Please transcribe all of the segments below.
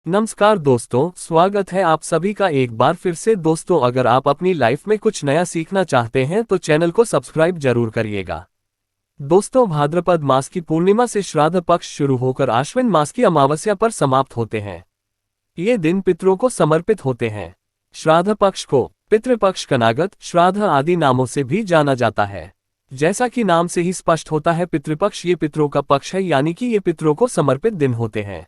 नमस्कार दोस्तों, स्वागत है आप सभी का एक बार फिर से। दोस्तों, अगर आप अपनी लाइफ में कुछ नया सीखना चाहते हैं तो चैनल को सब्सक्राइब जरूर करिएगा। दोस्तों, भाद्रपद मास की पूर्णिमा से श्राद्ध पक्ष शुरू होकर आश्विन मास की अमावस्या पर समाप्त होते हैं। ये दिन पितरों को समर्पित होते हैं। श्राद्ध पक्ष को पितृपक्ष, कनागत, श्राद्ध आदि नामों से भी जाना जाता है। जैसा कि नाम से ही स्पष्ट होता है, पितृपक्ष ये पितरों का पक्ष है, यानी कि ये पितरों को समर्पित दिन होते हैं।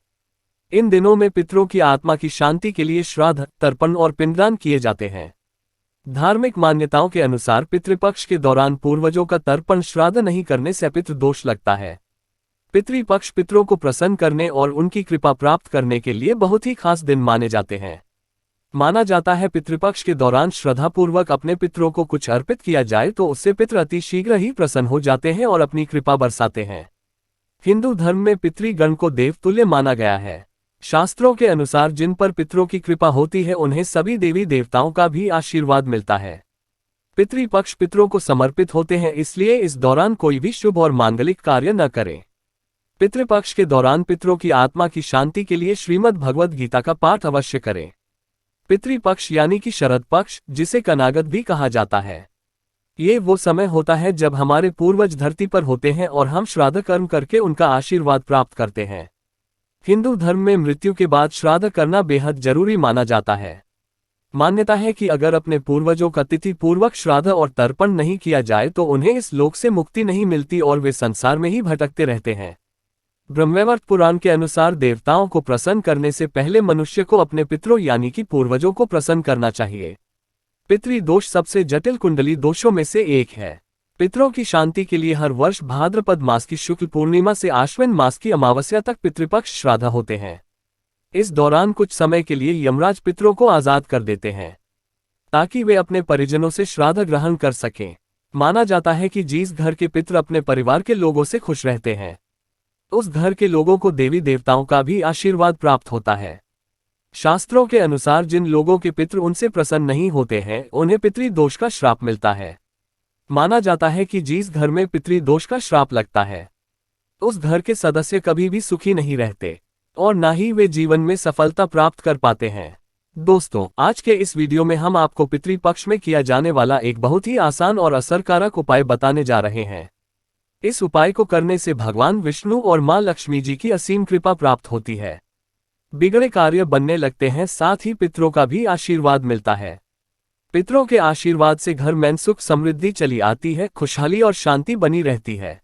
इन दिनों में पितरों की आत्मा की शांति के लिए श्राद्ध, तर्पण और पिंडदान किए जाते हैं। धार्मिक मान्यताओं के अनुसार पितृपक्ष के दौरान पूर्वजों का तर्पण श्राद्ध नहीं करने से पितृ दोष लगता है। पितृपक्ष पितरों को प्रसन्न करने और उनकी कृपा प्राप्त करने के लिए बहुत ही खास दिन माने जाते हैं। माना जाता है पितृपक्ष के दौरान श्रद्धापूर्वक अपने पितरों को कुछ अर्पित किया जाए तो उससे पितृ अति शीघ्र ही प्रसन्न हो जाते हैं और अपनी कृपा बरसाते हैं। हिंदू धर्म में पितृगण को देवतुल्य माना गया है। शास्त्रों के अनुसार जिन पर पितरों की कृपा होती है उन्हें सभी देवी देवताओं का भी आशीर्वाद मिलता है। पितृपक्ष पितरों को समर्पित होते हैं, इसलिए इस दौरान कोई भी शुभ और मांगलिक कार्य न करें। पितृपक्ष के दौरान पितरों की आत्मा की शांति के लिए श्रीमद् भगवद गीता का पाठ अवश्य करें। पितृपक्ष यानी कि शरद पक्ष, जिसे कनागत भी कहा जाता है, ये वो समय होता है जब हमारे पूर्वज धरती पर होते हैं और हम श्राद्ध कर्म करके उनका आशीर्वाद प्राप्त करते हैं। हिंदू धर्म में मृत्यु के बाद श्राद्ध करना बेहद जरूरी माना जाता है। मान्यता है कि अगर अपने पूर्वजों का तिथि पूर्वक श्राद्ध और तर्पण नहीं किया जाए तो उन्हें इस लोक से मुक्ति नहीं मिलती और वे संसार में ही भटकते रहते हैं। ब्रह्मवैवर्त पुराण के अनुसार देवताओं को प्रसन्न करने से पहले मनुष्य को अपने पितरों यानी कि पूर्वजों को प्रसन्न करना चाहिए। पितृदोष सबसे जटिल कुंडली दोषों में से एक है। पितरों की शांति के लिए हर वर्ष भाद्रपद मास की शुक्ल पूर्णिमा से आश्विन मास की अमावस्या तक पितृपक्ष श्राद्ध होते हैं। इस दौरान कुछ समय के लिए यमराज पितरों को आजाद कर देते हैं ताकि वे अपने परिजनों से श्राद्ध ग्रहण कर सकें। माना जाता है कि जिस घर के पितर अपने परिवार के लोगों से खुश रहते हैं उस घर के लोगों को देवी देवताओं का भी आशीर्वाद प्राप्त होता है। शास्त्रों के अनुसार जिन लोगों के पितर उनसे प्रसन्न नहीं होते हैं उन्हें पितृदोष का श्राप मिलता है। माना जाता है कि जिस घर में पितृदोष का श्राप लगता है उस घर के सदस्य कभी भी सुखी नहीं रहते और ना ही वे जीवन में सफलता प्राप्त कर पाते हैं। दोस्तों, आज के इस वीडियो में हम आपको पितृपक्ष में किया जाने वाला एक बहुत ही आसान और असरकारक उपाय बताने जा रहे हैं। इस उपाय को करने से भगवान विष्णु और मां लक्ष्मी जी की असीम कृपा प्राप्त होती है। बिगड़े कार्य बनने लगते हैं, साथ ही पितरों का भी आशीर्वाद मिलता है। पितरों के आशीर्वाद से घर में सुख समृद्धि चली आती है, खुशहाली और शांति बनी रहती है।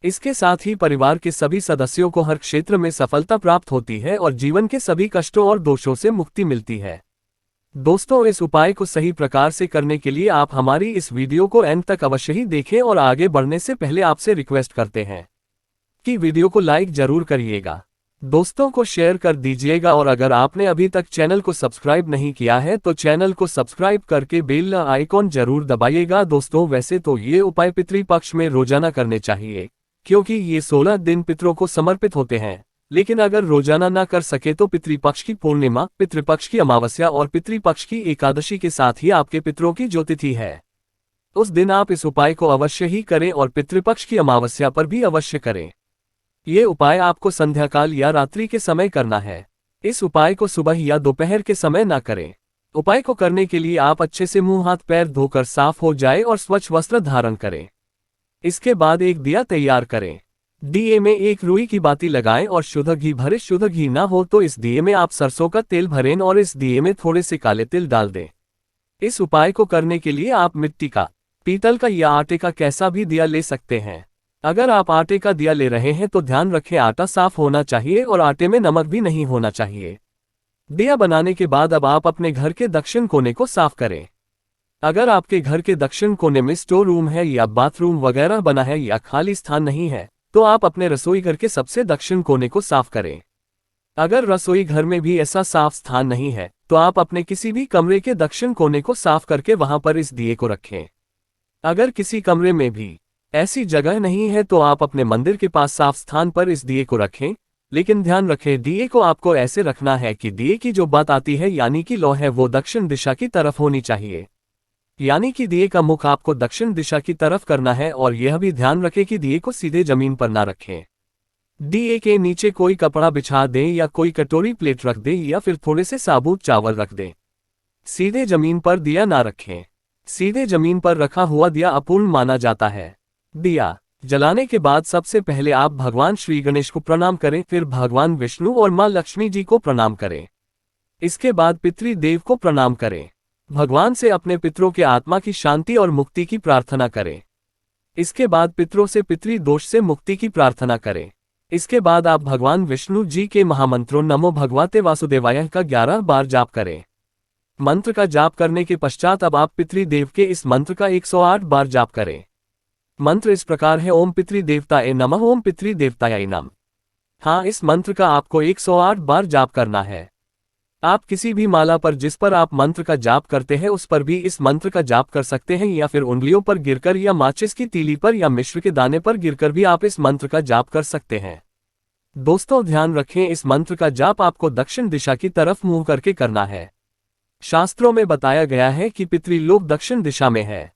इसके साथ ही परिवार के सभी सदस्यों को हर क्षेत्र में सफलता प्राप्त होती है और जीवन के सभी कष्टों और दोषों से मुक्ति मिलती है। दोस्तों, इस उपाय को सही प्रकार से करने के लिए आप हमारी इस वीडियो को एंड तक अवश्य ही देखें और आगे बढ़ने से पहले आपसे रिक्वेस्ट करते हैं कि वीडियो को लाइक जरूर करिएगा, दोस्तों को शेयर कर दीजिएगा और अगर आपने अभी तक चैनल को सब्सक्राइब नहीं किया है तो चैनल को सब्सक्राइब करके बेल आइकॉन जरूर दबाइएगा। दोस्तों, वैसे तो ये उपाय पितृपक्ष में रोजाना करने चाहिए क्योंकि ये 16 दिन पितरों को समर्पित होते हैं, लेकिन अगर रोजाना ना कर सके तो पितृपक्ष की पूर्णिमा, पितृपक्ष की अमावस्या और पितृपक्ष की एकादशी के साथ ही आपके पितरों की जो तिथि है उस दिन आप इस उपाय को अवश्य ही करें और पितृपक्ष की अमावस्या पर भी अवश्य करें। ये उपाय आपको संध्याकाल या रात्रि के समय करना है। इस उपाय को सुबह या दोपहर के समय ना करें। उपाय को करने के लिए आप अच्छे से मुंह हाथ पैर धोकर साफ हो जाए और स्वच्छ वस्त्र धारण करें। इसके बाद एक दिया तैयार करें। दिए में एक रुई की बाती लगाएं और शुद्ध घी भरे। शुद्ध घी ना हो तो इस दिए में आप सरसों का तेल भरें और इस दिए में थोड़े से काले तिल डाल दें। इस उपाय को करने के लिए आप मिट्टी का, पीतल का या आटे का कैसा भी दिया ले सकते हैं। अगर आप आटे का दिया ले रहे हैं तो ध्यान रखें आटा साफ होना चाहिए और आटे में नमक भी नहीं होना चाहिए। दिया बनाने के बाद अब आप अपने घर के दक्षिण कोने को साफ करें। अगर आपके घर के दक्षिण कोने में स्टोर रूम है या बाथरूम वगैरह बना है या खाली स्थान नहीं है तो आप अपने रसोई घर के सबसे दक्षिण कोने को साफ करें। अगर रसोई घर में भी ऐसा साफ स्थान नहीं है तो आप अपने किसी भी कमरे के दक्षिण कोने को साफ करके वहां पर इस दिए को रखें। अगर किसी कमरे में भी ऐसी जगह नहीं है तो आप अपने मंदिर के पास साफ स्थान पर इस दिए को रखें, लेकिन ध्यान रखें दिए को आपको ऐसे रखना है कि दिए की जो बात आती है यानी कि लौ है वो दक्षिण दिशा की तरफ होनी चाहिए। यानी कि दिए का मुख आपको दक्षिण दिशा की तरफ करना है और यह भी ध्यान रखें कि दिए को सीधे जमीन पर ना रखें। दिए के नीचे कोई कपड़ा बिछा दें या कोई कटोरी प्लेट रख दें या फिर थोड़े से साबुत चावल रख दें। सीधे जमीन पर दिया ना रखें। सीधे जमीन पर रखा हुआ दिया अपूर्ण माना जाता है। दिया जलाने के बाद सबसे पहले आप भगवान श्री गणेश को प्रणाम करें, फिर भगवान विष्णु और मां लक्ष्मी जी को प्रणाम करें। इसके बाद पितृदेव को प्रणाम करें। भगवान से अपने पितरों के आत्मा की शांति और मुक्ति की प्रार्थना करें। इसके बाद पितरों से पितृदोष से मुक्ति की प्रार्थना करें। इसके बाद आप भगवान विष्णु जी के महामंत्रों नमो भगवते वासुदेवाय का 11 बार जाप करें। मंत्र का जाप करने के पश्चात अब आप पितृदेव के इस मंत्र का 108 बार जाप करें। मंत्र इस प्रकार है, ओम पितृदेवताय नमः, ओम पितृदेवताय नमः। हाँ, इस मंत्र का आपको 108 बार जाप करना है। आप किसी भी माला पर जिस पर आप मंत्र का जाप करते हैं उस पर भी इस मंत्र का जाप कर सकते हैं, या फिर उंगलियों पर गिरकर या माचिस की तीली पर या मिश्र के दाने पर गिरकर भी आप इस मंत्र का जाप कर सकते हैं। दोस्तों ध्यान रखें, इस मंत्र का जाप आपको दक्षिण दिशा की तरफ मुंह करके करना है। शास्त्रों में बताया गया है कि पितृलोक दक्षिण दिशा में है।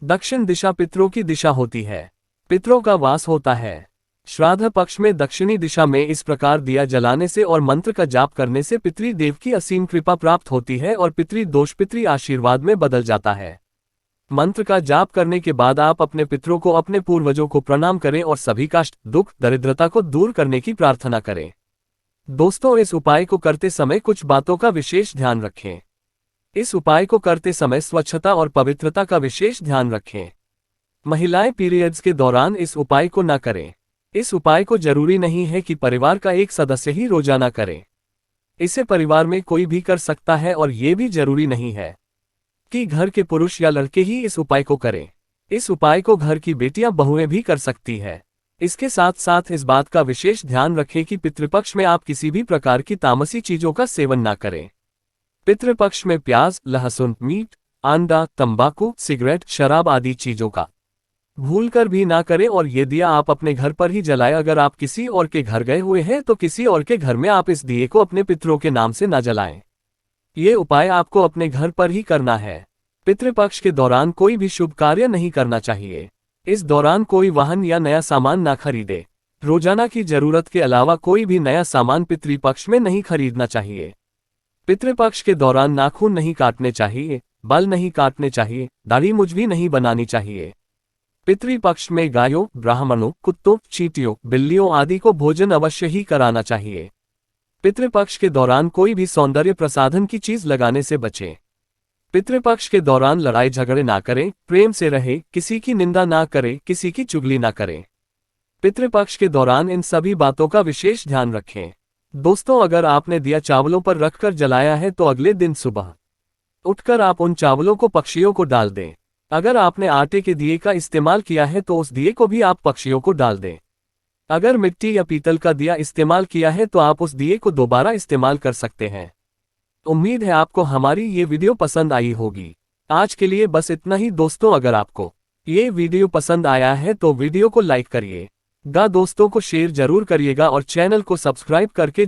दक्षिण दिशा पितरों की दिशा होती है, पितरों का वास होता है। श्राद्ध पक्ष में दक्षिणी दिशा में इस प्रकार दिया जलाने से और मंत्र का जाप करने से पितृदेव की असीम कृपा प्राप्त होती है और पितृदोष पितृ आशीर्वाद में बदल जाता है। मंत्र का जाप करने के बाद आप अपने पितरों को, अपने पूर्वजों को प्रणाम करें और सभी कष्ट, दुख, दरिद्रता को दूर करने की प्रार्थना करें। दोस्तों, इस उपाय को करते समय कुछ बातों का विशेष ध्यान रखें। इस उपाय को करते समय स्वच्छता और पवित्रता का विशेष ध्यान रखें। महिलाएं पीरियड्स के दौरान इस उपाय को न करें। इस उपाय को जरूरी नहीं है कि परिवार का एक सदस्य ही रोजाना करे। इसे परिवार में कोई भी कर सकता है और ये भी जरूरी नहीं है कि घर के पुरुष या लड़के ही इस उपाय को करें। इस उपाय को घर की बेटियां, बहुएं भी कर सकती है। इसके साथ साथ इस बात का विशेष ध्यान रखें कि पितृपक्ष में आप किसी भी प्रकार की तामसी चीजों का सेवन न करें। पितृपक्ष में प्याज, लहसुन, मीट, अंडा, तंबाकू, सिगरेट, शराब आदि चीजों का भूलकर भी ना करें और ये दिया आप अपने घर पर ही जलाएं। अगर आप किसी और के घर गए हुए हैं तो किसी और के घर में आप इस दिए को अपने पितरों के नाम से ना जलाएं। ये उपाय आपको अपने घर पर ही करना है। पितृपक्ष के दौरान कोई भी शुभ कार्य नहीं करना चाहिए। इस दौरान कोई वाहन या नया सामान ना खरीदे। रोजाना की जरूरत के अलावा कोई भी नया सामान पितृपक्ष में नहीं खरीदना चाहिए। पितृपक्ष के दौरान नाखून नहीं काटने चाहिए, बाल नहीं काटने चाहिए, दाढ़ी मुझ भी नहीं बनानी चाहिए। पितृपक्ष में गायों, ब्राह्मणों, कुत्तों, चींटियों, बिल्लियों आदि को भोजन अवश्य ही कराना चाहिए। पितृपक्ष के दौरान कोई भी सौंदर्य प्रसाधन की चीज लगाने से बचें। पितृपक्ष के दौरान लड़ाई झगड़े ना करें, प्रेम से रहे, किसी की निंदा ना करें, किसी की चुगली ना करें। पितृपक्ष के दौरान इन सभी बातों का विशेष ध्यान रखें। दोस्तों, अगर आपने दिया चावलों पर रखकर जलाया है तो अगले दिन सुबह उठकर आप उन चावलों को पक्षियों को डाल दें। अगर आपने आटे के दिए का इस्तेमाल किया है तो उस दिए को भी आप पक्षियों को डाल दें। अगर मिट्टी या पीतल का दिया इस्तेमाल किया है तो आप उस दिए को दोबारा इस्तेमाल कर सकते हैं। उम्मीद है आपको हमारी ये वीडियो पसंद आई होगी। आज के लिए बस इतना ही दोस्तों। अगर आपको ये वीडियो पसंद आया है तो वीडियो को लाइक करिएगा, दोस्तों को शेयर जरूर करिएगा और चैनल को सब्सक्राइब करके